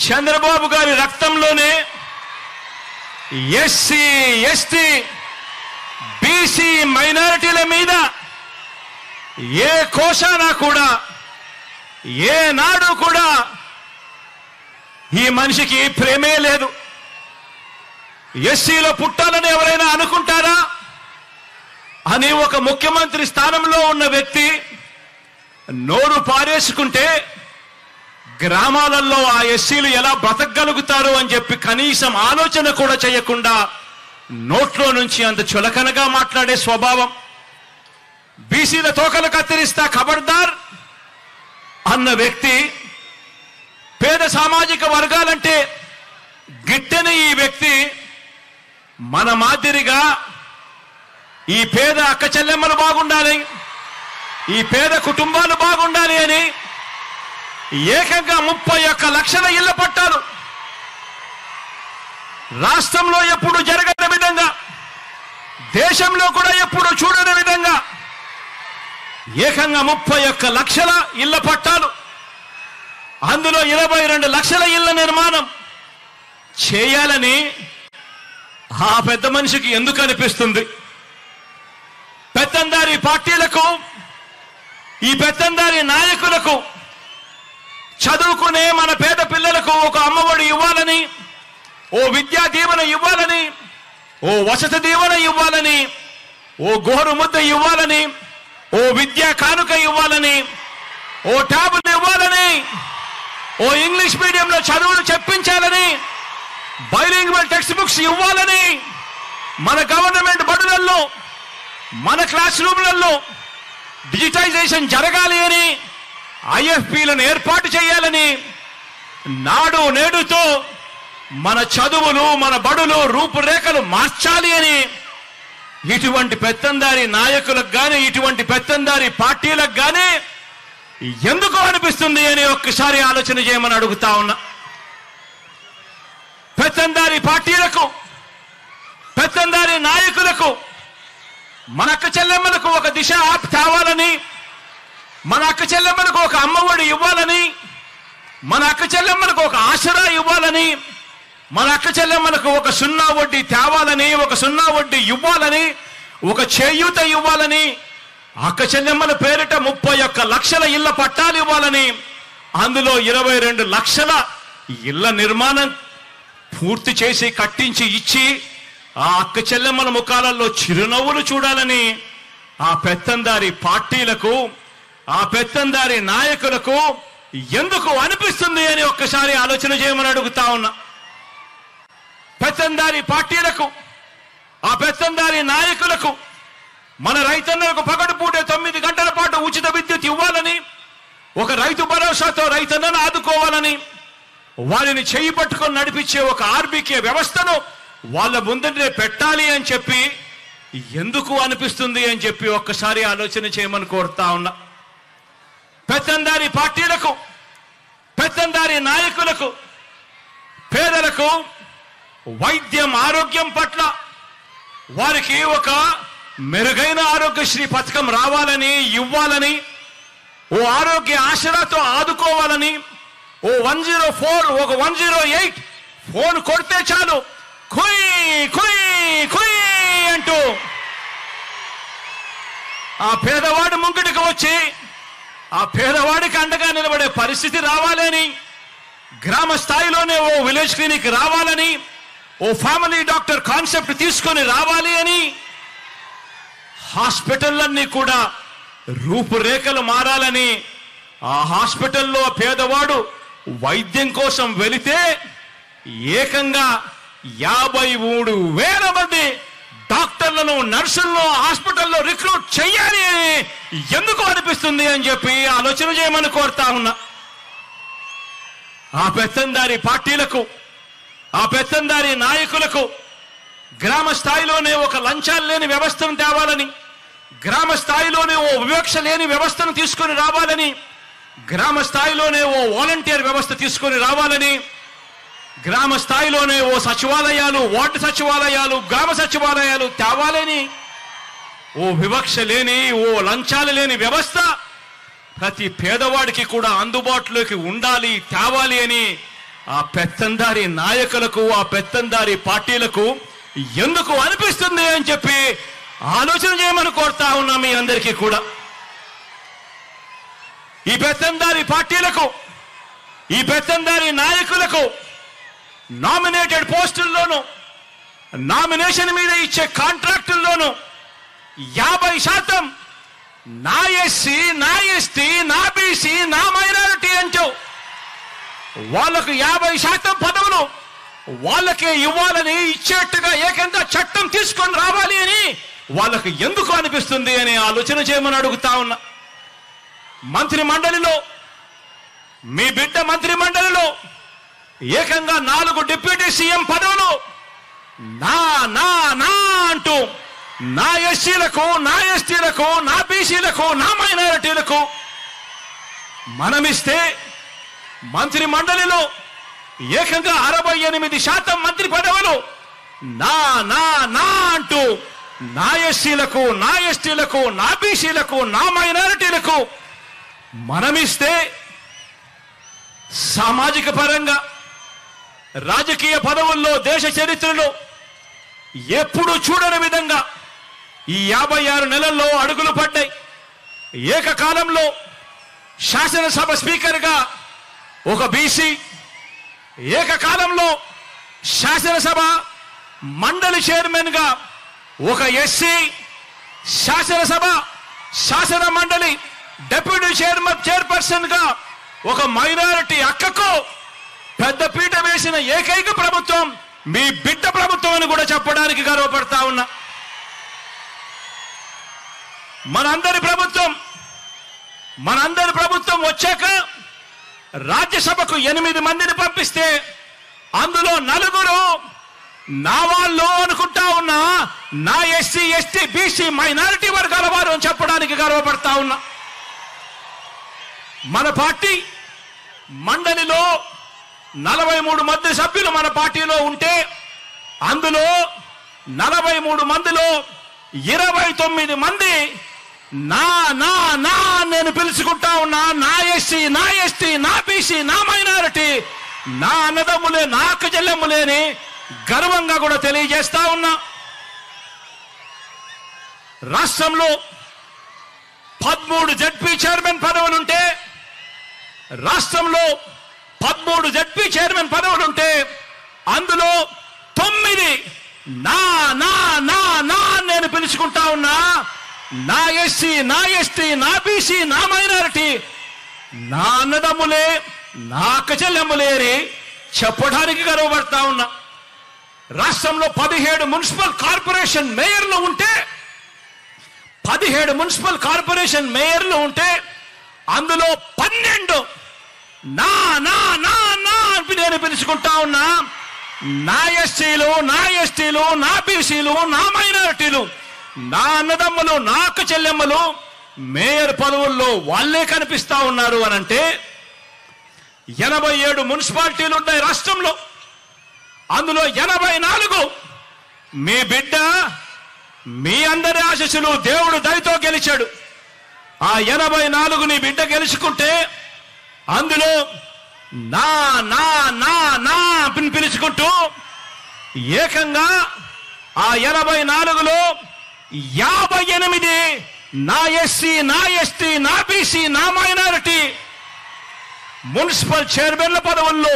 చంద్రబాబు గారి రక్తంలోనే SC, ST, BC మైనారిటీల మీద ఏ కోశానా కూడా ఏనాడు కూడా ఈ మనిషికి ప్రేమే లేదు. ఎస్సీలో పుట్టాలని ఎవరైనా అనుకుంటారా అని ఒక ముఖ్యమంత్రి స్థానంలో ఉన్న వ్యక్తి నోరు పారేసుకుంటే గ్రామాలలో ఆ ఎస్సీలు ఎలా బ్రతకగలుగుతారు అని చెప్పి కనీసం ఆలోచన కూడా చేయకుండా నోట్లో నుంచి అంత చులకనగా మాట్లాడే స్వభావం. బీసీల తోకలు కత్తిరిస్తా ఖబర్దార్ అన్న వ్యక్తి పేద సామాజిక వర్గాలంటే గిట్టని ఈ వ్యక్తి మన మాదిరిగా ఈ పేద అక్క చెల్లెమ్మలు బాగుండాలి, ఈ పేద కుటుంబాలు బాగుండాలి అని ఏకంగా 31 లక్షల ఇళ్ల పట్టాలు రాష్ట్రంలో ఎప్పుడు జరగని విధంగా, దేశంలో కూడా ఎప్పుడు చూడని విధంగా ఏకంగా 31 లక్షల ఇళ్ల పట్టాలు, అందులో 22 లక్షల ఇళ్ల నిర్మాణం చేయాలని ఆ పెద్ద మనిషికి ఎందుకు అనిపిస్తుంది? పెత్తందారి పార్టీలకు, ఈ పెత్తందారి నాయకులకు చదువుకునే మన పేద పిల్లలకు ఒక అమ్మఒడి ఇవ్వాలని, ఓ విద్యా దీవెన ఇవ్వాలని, ఓ వసతి దీవెన ఇవ్వాలని, ఓ గోరు ముద్ద ఇవ్వాలని, ఓ విద్యా కానుక ఇవ్వాలని, ఓ ట్యాబులు ఇవ్వాలని, ఓ ఇంగ్లీష్ మీడియంలో చదువులు చెప్పించాలని, బైలింగ్వల్ టెక్స్ట్ బుక్స్ ఇవ్వాలని, మన గవర్నమెంట్ బడులలో మన క్లాస్ రూమ్లలో డిజిటైజేషన్ జరగాలి అని, ఐఎఫ్పీలను ఏర్పాటు చేయాలని, నాడు నేడుతో మన చదువులు మన బడులు రూపురేఖలు మార్చాలి అని ఇటువంటి పెత్తందారి నాయకులకు గాని, ఇటువంటి పెత్తందారి పార్టీలకు గాని ఎందుకు అనిపిస్తుంది అని ఒక్కసారి ఆలోచన చేయమని అడుగుతా ఉన్నా. పెత్తందారి పార్టీలకు, పెత్తందారి నాయకులకు మన అక్క చెల్లెమ్మలకు ఒక దిశ యాప్ తేవాలని, మన అక్క చెల్లెమ్మలకు ఒక అమ్మఒడి ఇవ్వాలని, మన అక్క చెల్లెమ్మలకు ఒక ఆసరా ఇవ్వాలని, మన అక్క చెల్లెమ్మలకు ఒక 0 వడ్డీ తేవాలని, ఒక 0 వడ్డీ ఇవ్వాలని, ఒక చేయూత ఇవ్వాలని, అక్క చెల్లెమ్మల పేరిట 31 లక్షల ఇళ్ల పట్టాలు ఇవ్వాలని, అందులో 22 లక్షల ఇళ్ల నిర్మాణం పూర్తి చేసి కట్టించి ఇచ్చి ఆ అక్క చెల్లెమ్మల ముఖాలలో చిరునవ్వులు చూడాలని ఆ పెత్తందారి పార్టీలకు, ఆ పెత్తందారి నాయకులకు ఎందుకు అనిపిస్తుంది అని ఒక్కసారి ఆలోచన చేయమని అడుగుతా ఉన్నా. పెత్తందారి పార్టీలకు, ఆ పెత్తందారి నాయకులకు మన రైతన్నలకు పగటిపూట 9 గంటల పాటు ఉచిత విద్యుత్ ఇవ్వాలని, ఒక రైతు భరోసాతో రైతన్నను ఆదుకోవాలని, వారిని చేయి పట్టుకొని నడిపించే ఒక ఆర్బీకే వ్యవస్థను వాళ్ళ ముందరే పెట్టాలి అని చెప్పి ఎందుకు అనిపిస్తుంది అని చెప్పి ఒక్కసారి ఆలోచన చేయమని కోరుతా ఉన్నా. పెత్తందారి పార్టీలకు, పెత్తందారి నాయకులకు, పేదలకు వైద్యం ఆరోగ్యం పట్ల వారికి ఒక మెరుగైన ఆరోగ్యశ్రీ పథకం రావాలని, ఇవ్వాలని, ఓ ఆరోగ్య ఆసరాతో ఆదుకోవాలని, ఓ 104 ఒక 108 ఫోన్ కొడితే చాలు కుయ్ కుయ్ కుయ్ అంటూ ఆ పేదవాడి ముంగిటికి వచ్చి ఆ పేదవాడికి అండగా నిలబడే పరిస్థితి రావాలని, గ్రామ స్థాయిలోనే ఓ విలేజ్ క్లినిక్ రావాలని, ఓ ఫ్యామిలీ డాక్టర్ కాన్సెప్ట్ తీసుకొని రావాలి అని, హాస్పిటల్లన్నీ కూడా రూపురేఖలు మారాలని, ఆ హాస్పిటల్లో పేదవాడు వైద్యం కోసం వెళితే ఏకంగా 53,000 మంది డాక్టర్లను, నర్సులను హాస్పిటల్లో రిక్రూట్ చేయాలి అని ఎందుకు అనిపిస్తుంది అని చెప్పి ఆలోచన చేయమని కోరుతా ఉన్నా. ఆ పెత్తందారి పార్టీలకు, ఆ పెత్తందారి నాయకులకు గ్రామ స్థాయిలోనే ఒక లంచాలు లేని వ్యవస్థను తేవాలని, గ్రామ స్థాయిలోనే ఓ వివక్ష లేని వ్యవస్థను తీసుకొని రావాలని, గ్రామ స్థాయిలోనే ఓ వాలంటీర్ వ్యవస్థ తీసుకొని రావాలని, గ్రామ స్థాయిలోనే ఓ సచివాలయాలు, వార్డు సచివాలయాలు, గ్రామ సచివాలయాలు తేవాలని, ఓ వివక్ష లేని, ఓ లంచాలు లేని వ్యవస్థ ప్రతి పేదవాడికి కూడా అందుబాటులోకి ఉండాలి, తేవాలి అని ఆ పెత్తందారి నాయకులకు, ఆ పెత్తందారి పార్టీలకు ఎందుకు అనిపిస్తుంది అని చెప్పి ఆలోచన చేయమని కోరుతా ఉన్నా మీ అందరికీ కూడా. ఈ పెత్తందారి పార్టీలకు, ఈ పెత్తందారి నాయకులకు నామినేటెడ్ పోస్టుల్లోనూ, నామినేషన్ మీద ఇచ్చే కాంట్రాక్టుల్లోనూ 50% నా ఎస్సీ, నా ఎస్టీ, నా బీసీ, నా మైనారిటీ అంటూ వాళ్ళకు 50% పదవులు వాళ్ళకే ఇవ్వాలని, ఇచ్చేట్టుగా ఏకంగా చట్టం తీసుకొని రావాలి అని వాళ్ళకు ఎందుకు అనిపిస్తుంది అని ఆలోచన చేయమని అడుగుతా ఉన్నా. మంత్రి మండలిలో, మీ బిడ్డ మంత్రి మండలిలో ఏకంగా 4 డిప్యూటీ సీఎం పదవులు నా నా నా అంటూ నా ఎస్సీలకు, నా ఎస్టీలకు, నా బీసీలకు, నా మైనారిటీలకు మనమిస్తే మంత్రి మండలిలో ఏకంగా 68% మంత్రి పదవులు నా నా నా అంటూ నా ఎస్సీలకు, నా ఎస్టీలకు, నా బీసీలకు, నా మైనారిటీలకు మనమిస్తే సామాజిక పరంగా, రాజకీయ పదవుల్లో దేశ చరిత్రలో ఎప్పుడు చూడని విధంగా ఈ 56 నెలల్లో అడుగులు పడ్డాయి. ఏకకాలంలో శాసనసభ స్పీకర్గా ఒక బీసీ, ఏకకాలంలో శాసనసభ మండలి చైర్మన్ గా ఒక ఎస్సీ, శాసనసభ శాసన మండలి డిప్యూటీ చైర్పర్సన్ గా ఒక మైనారిటీ అక్కకు పెద్ద పీట వేసిన ఏకైక ప్రభుత్వం మీ బిడ్డ ప్రభుత్వం అని కూడా చెప్పడానికి గర్వపడతా ఉన్నా. మనందరి ప్రభుత్వం వచ్చాక రాజ్యసభకు 8 మందిని పంపిస్తే అందులో 4 నా వాళ్ళు అనుకుంటా ఉన్నా నా ఎస్సీ, ఎస్టీ, బీసీ, మైనారిటీ వర్గాల వారు అని చెప్పడానికి గర్వపడతా ఉన్నా. మన పార్టీ మండలిలో 43 మంది సభ్యులు మన పార్టీలో ఉంటే అందులో 43 మందిలో 29 మంది నా నా నా నేను పిలుచుకుంటా ఉన్నా నా ఎస్సీ, నా ఎస్టీ, నా బీసీ, నా మైనారిటీ, నా అన్నదమ్ములే, నా అక్క చెల్లెమ్ములేని గర్వంగా కూడా తెలియజేస్తా ఉన్నా. రాష్ట్రంలో 13 జడ్పీ చైర్మన్ పదవులుంటే, రాష్ట్రంలో 13 జడ్పీ చైర్మన్ పదవులుంటే అందులో 9 నా నా నా నా నేను పిలుచుకుంటా ఉన్నా నా ఎస్సీ, నా ఎస్టీ, నా బీసీ, నా మైనారిటీ, నా అన్నదమ్ములే, నా అక్క చెల్లెమ్ములేని చెప్పడానికి గర్వపడతా ఉన్నా. రాష్ట్రంలో 17 మున్సిపల్ కార్పొరేషన్ మేయర్లు ఉంటే 17 మున్సిపల్ కార్పొరేషన్ మేయర్లు ఉంటే అందులో 12 నా నా నా నా అని నేను పిలుచుకుంటా ఉన్నా నా ఎస్సీలు, నా ఎస్టీలు, నా బీసీలు, నా మైనారిటీలు, నా అన్నదమ్ములు, నా అక్క చెల్లెమ్మలు మేయర్ పదవుల్లో వాళ్ళే కనిపిస్తా ఉన్నారు అనంటే 87 మున్సిపాలిటీలు ఉన్నాయి రాష్ట్రంలో. అందులో 84 మీ బిడ్డ, మీ అందరి ఆశీస్సులు దేవుడు దయతో గెలిచాడు. ఆ 84 నీ బిడ్డ గెలుచుకుంటే అందులో నా నా నా నా పిలుచుకుంటూ ఏకంగా ఆ 84లో 58 నా ఎస్సీ, నా ఎస్టీ, నా బీసీ, నా మైనారిటీ మున్సిపల్ చైర్మన్ల పదవుల్లో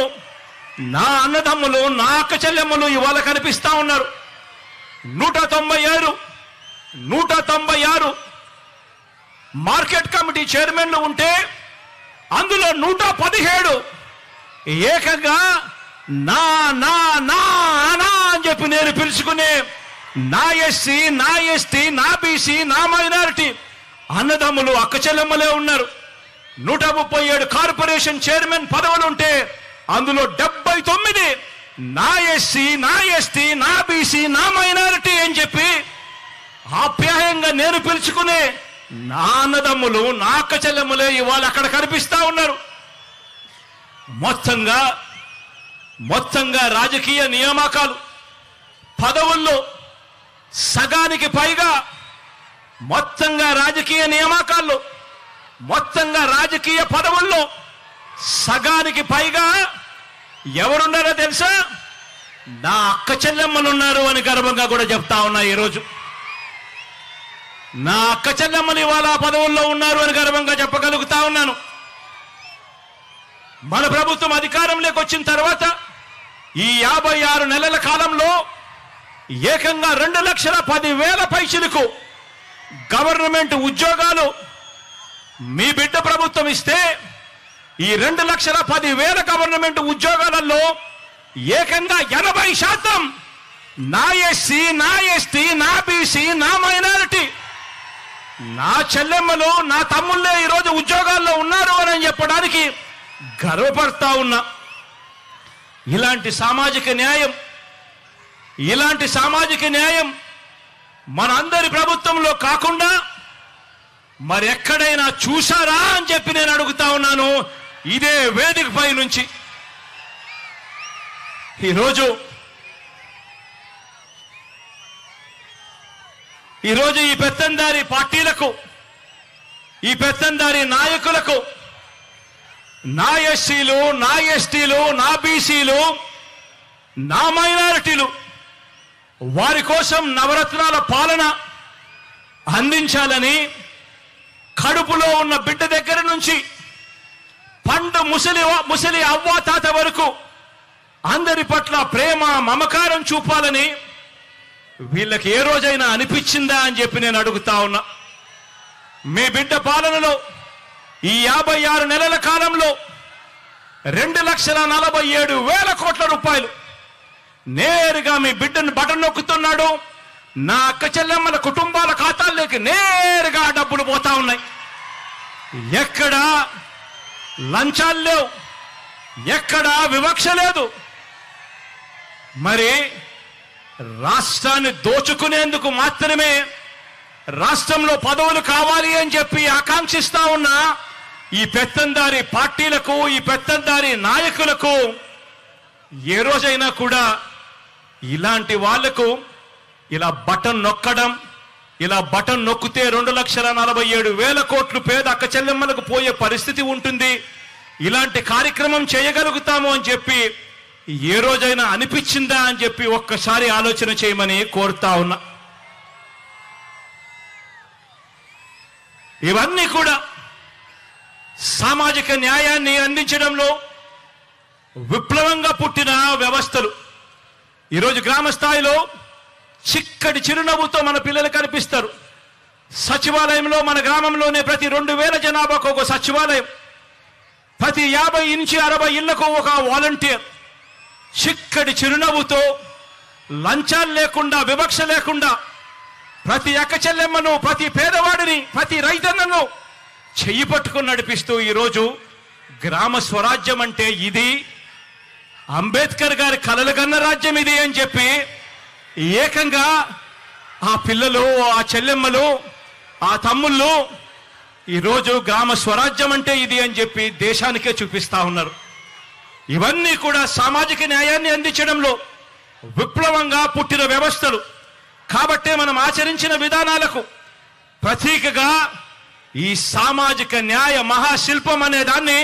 నా అన్నదమ్ములు, నా అక్క చెల్లెమ్మలు ఇవాళ కనిపిస్తా ఉన్నారు. 196 మార్కెట్ కమిటీ చైర్మన్లు ఉంటే అందులో 117 ఏకంగా నా నా నా నా అని చెప్పి నేను పిలుచుకునే నా ఎస్సీ, నా ఎస్టీ, నా బీసీ, నా మైనారిటీ అన్నదమ్ములు, అక్క చెల్లెమ్మలే ఉన్నారు. 137 కార్పొరేషన్ చైర్మన్ పదవులు ఉంటే అందులో 79 నా ఎస్సీ, నా ఎస్టీ, నా బీసీ, నా మైనారిటీ అని చెప్పి ఆప్యాయంగా నేను పిలుచుకునే నా అన్నదమ్ములు, నా అక్క చెల్లెమ్మలే ఇవాళ అక్కడ కనిపిస్తా ఉన్నారు. మొత్తంగా రాజకీయ నియామకాలు పదవుల్లో సగానికి పైగా మొత్తంగా రాజకీయ నియామకాల్లో, మొత్తంగా రాజకీయ పదవుల్లో సగానికి పైగా ఎవరున్నారో తెలుసా? నా అక్క చెల్లెమ్మలు ఉన్నారు అని గర్వంగా కూడా చెప్తా ఉన్నా. ఈరోజు నా అక్క చెల్లెమ్మలు ఇవాళ పదవుల్లో ఉన్నారు అని గర్వంగా చెప్పగలుగుతా ఉన్నాను. మన ప్రభుత్వం అధికారంలోకి వచ్చిన తర్వాత ఈ 56 నెలల కాలంలో ఏకంగా 2,10,000 పైచిలకు గవర్నమెంట్ ఉద్యోగాలు మీ బిడ్డ ప్రభుత్వం ఇస్తే, ఈ 2,10,000 గవర్నమెంట్ ఉద్యోగాలలో ఏకంగా 80% నా ఎస్సీ, నా ఎస్టీ, నా బీసీ, నా మైనారిటీ, నా చెల్లెమ్మలు, నా తమ్ముళ్ళే ఈరోజు ఉద్యోగాల్లో ఉన్నారు అని చెప్పడానికి గర్వపడతా ఉన్నా. ఇలాంటి సామాజిక న్యాయం మనందరి ప్రభుత్వంలో కాకుండా మరెక్కడైనా చూశారా అని చెప్పి నేను అడుగుతా ఉన్నాను ఇదే వేదికపై నుంచి. ఈరోజు ఈ పెత్తందారి పార్టీలకు, ఈ పెత్తందారి నాయకులకు నా ఎస్సీలు, నా ఎస్టీలు, నా బీసీలు, నా మైనారిటీలు వారి కోసం నవరత్నాల పాలన అందించాలని కడుపులో ఉన్న బిడ్డ దగ్గర నుంచి పండు ముసలి అవ్వ తాత వరకు అందరి పట్ల ప్రేమ మమకారం చూపాలని వీళ్ళకి ఏ రోజైనా అనిపించిందా అని చెప్పి నేను అడుగుతా ఉన్నా. మీ బిడ్డ పాలనలో ఈ 56 నెలల కాలంలో 2,47,000 కోట్ల రూపాయలు నేరుగా మీ బిడ్డను బటన్ నొక్కుతున్నాడు. నా అక్క చెల్లెమ్మల కుటుంబాల ఖాతాల్లోకి నేరుగా డబ్బులు పోతా ఉన్నాయి. ఎక్కడా లంచాలు లేవు, ఎక్కడా వివక్ష లేదు. మరి రాష్ట్రాన్ని దోచుకునేందుకు మాత్రమే రాష్ట్రంలో పదవులు కావాలి అని చెప్పి ఆకాంక్షిస్తా ఉన్న ఈ పెత్తందారి పార్టీలకు, ఈ పెత్తందారి నాయకులకు ఏ రోజైనా కూడా ఇలాంటి వాళ్లకు ఇలా బటన్ నొక్కడం, ఇలా బటన్ నొక్కితే 2,47,000 కోట్లు పేద అక్క చెల్లెమ్మలకు పోయే పరిస్థితి ఉంటుంది, ఇలాంటి కార్యక్రమం చేయగలుగుతాము అని చెప్పి ఏ రోజైనా అనిపించిందా అని చెప్పి ఒక్కసారి ఆలోచన చేయమని కోరుతా ఉన్నా. ఇవన్నీ కూడా సామాజిక న్యాయాన్ని అందించడంలో విప్లవంగా పుట్టిన వ్యవస్థలు. ఈరోజు గ్రామ స్థాయిలో చిక్కటి చిరునవ్వుతో మన పిల్లలు కనిపిస్తారు. సచివాలయంలో మన గ్రామంలోనే ప్రతి 2,000 జనాభాకు ఒక సచివాలయం, ప్రతి 50 నుంచి 60 ఇళ్లకు ఒక వాలంటీర్, చిక్కటి చిరునవ్వుతో లంచాలు లేకుండా, వివక్ష లేకుండా ప్రతి అక్క చెల్లెమ్మను, ప్రతి పేదవాడిని, ప్రతి రైతన్నను చెయ్యి పట్టుకుని నడిపిస్తూ ఈరోజు గ్రామ స్వరాజ్యం అంటే ఇది, అంబేద్కర్ గారి కలలు కన్న రాజ్యం ఇది అని చెప్పి ఏకంగా ఆ పిల్లలు, ఆ చెల్లెమ్మలు, ఆ తమ్ముళ్ళు ఈరోజు గ్రామ స్వరాజ్యం అంటే ఇది అని చెప్పి దేశానికే చూపిస్తా ఉన్నారు. ఇవన్నీ కూడా సామాజిక న్యాయాన్ని అందించడంలో విప్లవంగా పుట్టిన వ్యవస్థలు. కాబట్టే మనం ఆచరించిన విధానాలకు ప్రతీకగా ఈ సామాజిక న్యాయ మహాశిల్పం అనే దాన్ని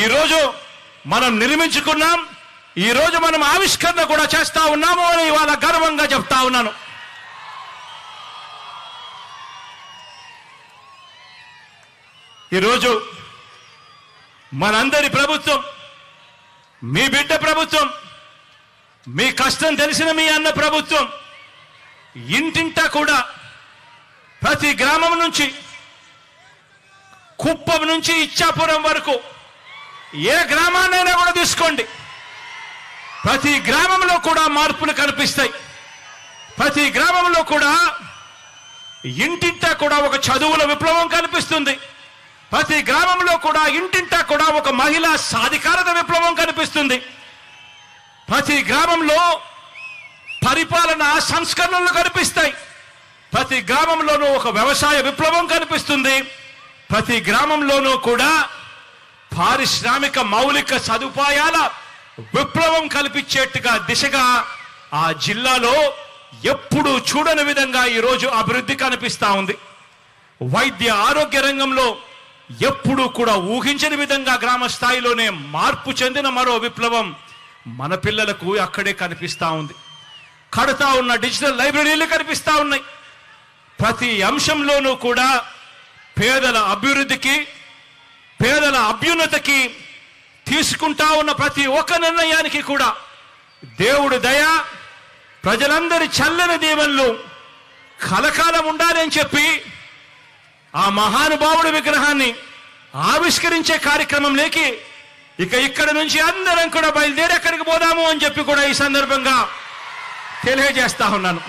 ఈరోజు మనం నిర్మించుకున్నాం. ఈరోజు మనం ఆవిష్కరణ కూడా చేస్తా ఉన్నాము అని ఇవాళ గర్వంగా చెప్తా ఉన్నాను. ఈరోజు మనందరి ప్రభుత్వం, మీ బిడ్డ ప్రభుత్వం, మీ కష్టం తెలిసిన మీ అన్న ప్రభుత్వం ఇంటింటా కూడా ప్రతి గ్రామం నుంచి, కుప్పం నుంచి ఇచ్చాపురం వరకు ఏ గ్రామాన్నైనా కూడా తీసుకోండి, ప్రతి గ్రామంలో కూడా మార్పులు కనిపిస్తాయి. ప్రతి గ్రామంలో కూడా ఇంటింటా కూడా ఒక చదువుల విప్లవం కనిపిస్తుంది. ప్రతి గ్రామంలో కూడా ఇంటింటా కూడా ఒక మహిళా సాధికారత విప్లవం కనిపిస్తుంది. ప్రతి గ్రామంలో పరిపాలన సంస్కరణలు కనిపిస్తాయి. ప్రతి గ్రామంలోనూ ఒక వ్యవసాయ విప్లవం కనిపిస్తుంది. ప్రతి గ్రామంలోనూ కూడా పారిశ్రామిక మౌలిక సదుపాయాల విప్లవం కల్పించేట్టుగా దిశగా ఆ జిల్లాలో ఎప్పుడూ చూడని విధంగా ఈరోజు అభివృద్ధి కనిపిస్తా ఉంది. వైద్య ఆరోగ్య రంగంలో ఎప్పుడూ కూడా ఊహించని విధంగా గ్రామ స్థాయిలోనే మార్పు చెందిన మరో విప్లవం మన పిల్లలకు అక్కడే కనిపిస్తూ ఉంది. కడతా ఉన్న డిజిటల్ లైబ్రరీలు కనిపిస్తూ ఉన్నాయి. ప్రతి అంశంలోనూ కూడా పేదల అభివృద్ధికి, పేదల అభ్యున్నతికి తీసుకుంటా ఉన్న ప్రతి ఒక్క నిర్ణయానికి కూడా దేవుడి దయ, ప్రజలందరి చల్లని దీవెనలు కలకాలం ఉండాలని చెప్పి ఆ మహానుభావుడి విగ్రహాన్ని ఆవిష్కరించే కార్యక్రమంలోకి ఇక్కడ నుంచి అందరం కూడా బయలుదేరి ఎక్కడికి పోదాము అని చెప్పి కూడా ఈ సందర్భంగా తెలియజేస్తా ఉన్నాను.